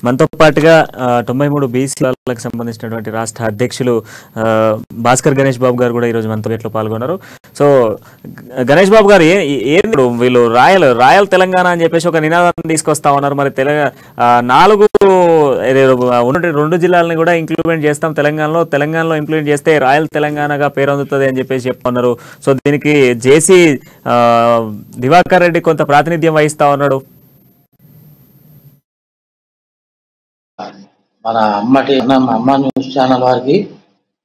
మనతో పాటుగా 93 బీసీలకు సంబంధించినటువంటి రాష్ట్ర అధ్యక్షులు భాస్కర్ గణేష్ బాబు గారు కూడా ఈరోజు మనతో ఎట్లా పాల్గొన్నారు. సో గణేష్ బాబు గారు వీళ్ళు రాయల్ తెలంగాణ అని చెప్పేసి ఒక నినాదాన్ని తీసుకొస్తా ఉన్నారు. మరి నాలుగు ఉన్నటువంటి 2 జిల్లాలని కూడా ఇంక్లూడ్ చేస్తాం తెలంగాణలో ఇంప్లిమెంట్ చేస్తే రాయల్ తెలంగాణగా పేరొందుతుంది అని చెప్పేసి చెప్తున్నారు. సో దీనికి జేసీ దివాకర్ రెడ్డి కొంత ప్రాతినిధ్యం వహిస్తా ఉన్నాడు. మన అమ్మ న్యూస్ ఛానల్ వారికి,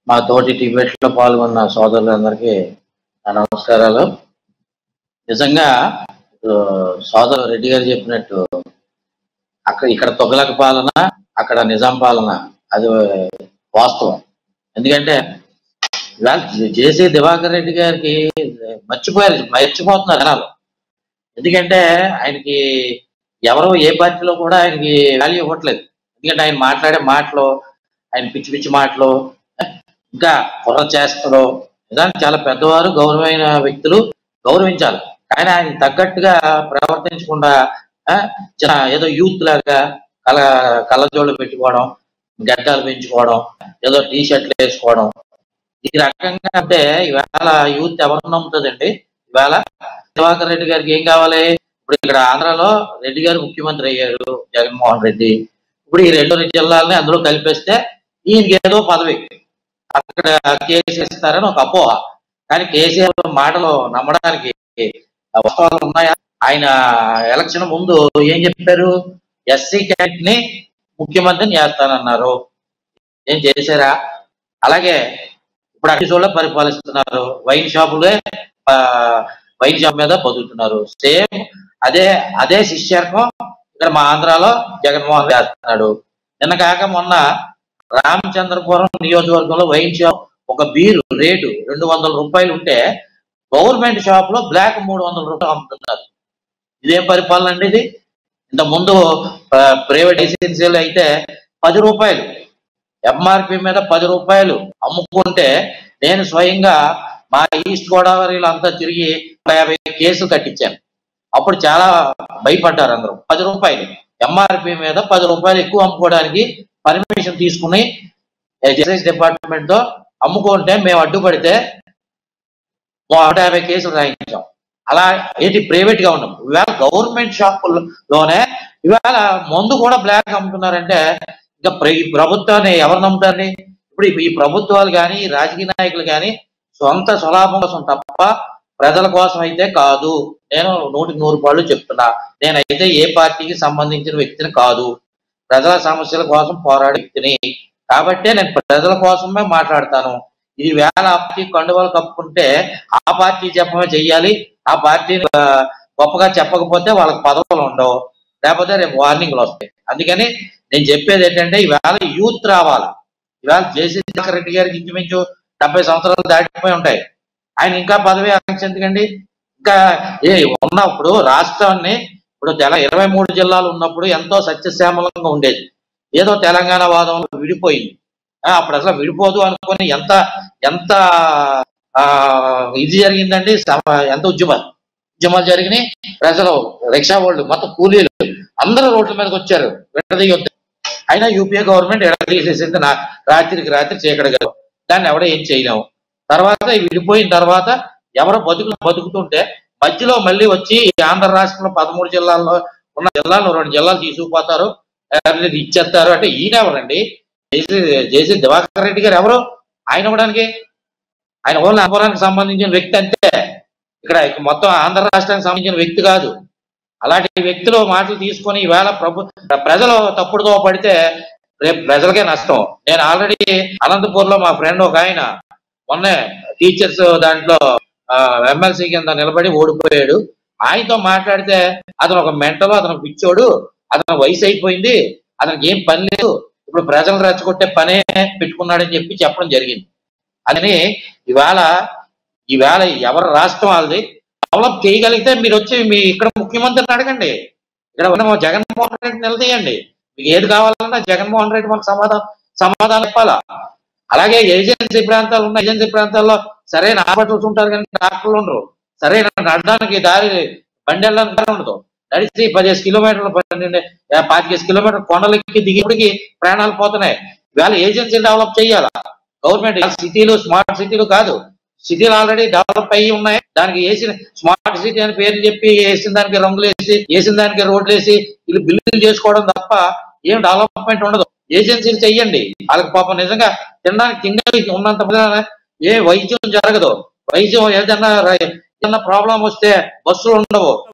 మా తోటి డిబేట్ లో పాల్గొన్న సోదరులందరికీ నా నమస్కారాలు. నిజంగా సోదరు రెడ్డి గారు చెప్పినట్టు ఇక్కడ తొగలక పాలన, అక్కడ నిజాం పాలన, అది వాస్తవం. ఎందుకంటే జేసీ దివాకర్ రెడ్డి గారికి మర్చిపోతున్నారు జనాలు. ఎందుకంటే ఆయనకి ఎవరో ఏ పార్టీలో కూడా ఆయనకి వాల్యూ ఇవ్వట్లేదు. ఎందుకంటే ఆయన మాట్లాడే మాటలు, ఆయన పిచ్చి పిచ్చి మాటలు, ఇంకా కుర్ర చేస్తలు, నిజానికి చాలా పెద్దవారు, గౌరవమైన వ్యక్తులు, గౌరవించాలి. కానీ ఆయన తగ్గట్టుగా ప్రవర్తించకుండా ఏదో యూత్ లాగా కళ్ళజోళ్ళు పెట్టుకోవడం, గడ్డాలు పెంచుకోవడం, ఏదో టీ షర్ట్లు వేసుకోవడం, ఈ రకంగా అంటే ఇవాళ యూత్ ఎవరు నమ్ముతుందండి? ఇవాళ దివాకర్ రెడ్డి గారికి ఏం కావాలి? ఇప్పుడు ఇక్కడ ఆంధ్రాలో రెడ్డి గారు ముఖ్యమంత్రి అయ్యారు, జగన్మోహన్ రెడ్డి. ఇప్పుడు ఈ 2 జిల్లాలని అందులో కలిపేస్తే ఈయనకి ఏదో పదవి, అక్కడ కేసీఆర్ ఇస్తారని ఒక అపోహ. కానీ కేసీఆర్ మాటలు నమ్మడానికి వాస్తవాలు ఉన్నాయా? ఆయన ఎలక్షన్ ముందు ఏం చెప్పారు? ఎస్సీ క్యాండిడేట్ ని ముఖ్యమంత్రిని చేస్తానన్నారు. ఏం చేశారా? అలాగే ఇప్పుడు అన్ని పరిపాలిస్తున్నారు. వైన్ షాప్ మీద బతుకుతున్నారు. సేమ్ అదే శిష్యార్కం ఇక్కడ మా ఆంధ్రాలో జగన్మోహన్ చేస్తున్నాడు. నిన్న కాక మొన్న రామచంద్రపురం నియోజకవర్గంలో వైన్ షాప్ ఒక బీరు రేటు 200 రూపాయలు ఉంటే గవర్నమెంట్ షాప్ లో బ్లాక్ 300 రూపాయలు అమ్ముతున్నారు. ఇదేం పరిపాలన అండి ఇది? ఇంత ముందు ప్రైవేట్ ఎసెన్షియల్ అయితే 10 రూపాయలు, ఎంఆర్పి మీద 10 రూపాయలు అమ్ముకుంటే నేను స్వయంగా మా ఈస్ట్ గోదావరిలో అంతా తిరిగి 50 కేసులు కట్టించాను. అప్పుడు చాలా భయపడ్డారు అందరూ. 10 రూపాయలు ఎంఆర్పి మీద 10 రూపాయలు ఎక్కువ అమ్ముకోవడానికి పర్మిషన్ తీసుకుని ఎక్సైజ్ డిపార్ట్మెంట్ తో అమ్ముకుంటే మేము అడ్డుపడితే 150 కేసులు రాయించాం. అలా ఏంటి ప్రైవేట్ గా ఉన్నాం. ఇవాళ గవర్నమెంట్ షాపుల్లోనే ఇవాళ మందు కూడా బ్లాక్ అమ్ముతున్నారంటే ఇంకా ఈ ప్రభుత్వాన్ని ఎవరు నమ్ముతారని? ఇప్పుడు ఈ ప్రభుత్వాలు కానీ, రాజకీయ నాయకులు కానీ సొంత స్వలాభం కోసం తప్ప ప్రజల కోసం అయితే కాదు. నేను 100కి 100 చెప్తున్నా. నేనైతే ఏ పార్టీకి సంబంధించిన వ్యక్తిని కాదు, ప్రజల సమస్యల కోసం పోరాడే వ్యక్తిని. కాబట్టే నేను ప్రజల కోసమే మాట్లాడతాను. ఇది వేళ పార్టీ కండువాలు కప్పుకుంటే ఆ పార్టీ చెప్పమే చెయ్యాలి. ఆ పార్టీని గొప్పగా చెప్పకపోతే వాళ్ళకి పదవులు ఉండవు, లేకపోతే రేపు వార్నింగ్లు వస్తాయి. అందుకని నేను చెప్పేది ఏంటంటే ఇవాళ యూత్ రావాలి. ఇవాళ జేసీ దివాకర్ రెడ్డి గారికి ఇంచుమించు 70 సంవత్సరాలు దాటిపోయి ఉంటాయి. ఆయన ఇంకా పదవి ఎందుకండి? ఇంకా ఉన్నప్పుడు రాష్ట్రాన్ని ఇప్పుడు 23 జిల్లాలు ఉన్నప్పుడు ఎంతో సత్యశ్యామలంగా ఉండేది. ఏదో తెలంగాణ వాదంలో విడిపోయింది. అప్పుడు అసలు విడిపోదు అనుకుని ఎంత ఇది జరిగిందండి. ఎంత ఉద్యమాలు జరిగినాయి. ప్రజలు, రిక్షా వాళ్ళు, మొత్తం కూలీలు అందరూ రోడ్ల మీదకి వచ్చారు. విడదీయొద్దు అయినా యూపీఏ గవర్నమెంట్ ఎడదీసేసింది. రాత్రికి రాత్రి చీకటిగా దాన్ని ఎవడో ఏం చేయలేము. తర్వాత విడిపోయిన తర్వాత ఎవరో బతుకుతుంటే మధ్యలో మళ్ళీ వచ్చి ఆంధ్ర రాష్ట్రంలో 13 జిల్లాల్లో ఉన్న జిల్లాలో 2 జిల్లాలు తీసుకుపోతారు, ఇచ్చేస్తారు. అంటే ఈయన ఎవరండి? జేసీ దివాకర్ రెడ్డి గారు ఎవరు? ఆయన ఇవ్వడానికి? ఆయన ఓన్లీ అమరానికి సంబంధించిన వ్యక్తి అంతే. ఇక్కడ మొత్తం ఆంధ్ర రాష్ట్రానికి సంబంధించిన వ్యక్తి కాదు. అలాంటి వ్యక్తులు మాటలు తీసుకొని ఈవేళ ప్రజలు తప్పుడుతో పడితే రేపు ప్రజలకే నష్టం. నేను ఆల్రెడీ అనంతపూర్ లో మా ఫ్రెండ్ ఒక ఆయన మొన్నే టీచర్స్ దాంట్లో ఎమ్మెల్సీ కింద నిలబడి ఓడిపోయాడు. ఆయనతో మాట్లాడితే అతను ఒక మెంటలో, అతను పిచ్చోడు, అతను వయసు అయిపోయింది, అతనికి ఏం పని లేదు, ఇప్పుడు ప్రజలు రెచ్చగొట్టే పనే పెట్టుకున్నాడని చెప్పడం జరిగింది. అని ఇవాళ ఎవరి రాష్ట్రం వాళ్ళది డెవలప్ చేయగలిగితే మీరు వచ్చి మీ ఇక్కడ ముఖ్యమంత్రిని అడగండి. ఇక్కడ ఉన్న జగన్మోహన్ రెడ్డి నిలదీయండి. మీకు ఏది కావాలన్నా జగన్మోహన్ రెడ్డి మాకు సమాధానం ఇవ్వాలా. అలాగే ఏజెన్సీ ప్రాంతాలు ఉన్న ఏజెన్సీ ప్రాంతాల్లో సరైన హాస్పిటల్స్ ఉంటారు కానీ డాక్టర్లు ఉండరు. సరైన నడడానికి దారి బండి వెళ్ళడానికి ఉండదు. నడిచి 15 కిలోమీటర్లు 25 కిలోమీటర్లు కొండలెక్కి దిగినప్పటికి ప్రాణాలు పోతున్నాయి. ఇవాళ ఏజెన్సీ డెవలప్ చేయాలా గవర్నమెంట్. సిటీలు స్మార్ట్ సిటీలు కాదు, సిటీలు ఆల్రెడీ డెవలప్ అయ్యి ఉన్నాయి. దానికి వేసిన స్మార్ట్ సిటీ అని పేర్లు చెప్పి వేసిన దానికి రంగులు వేసి వేసిన దానికి రోడ్లు వేసి వీళ్ళు బిల్లులు చేసుకోవడం తప్ప ఏం డెవలప్మెంట్ ఉండదు. ఏజెన్సీలు చెయ్యండి, వాళ్ళకి పాపం నిజంగా తినడానికి తిండి ఉన్నంత ఏ వైద్యం జరగదు. వైద్యం ఏదైనా ప్రాబ్లం వస్తే బస్సులు ఉండవు.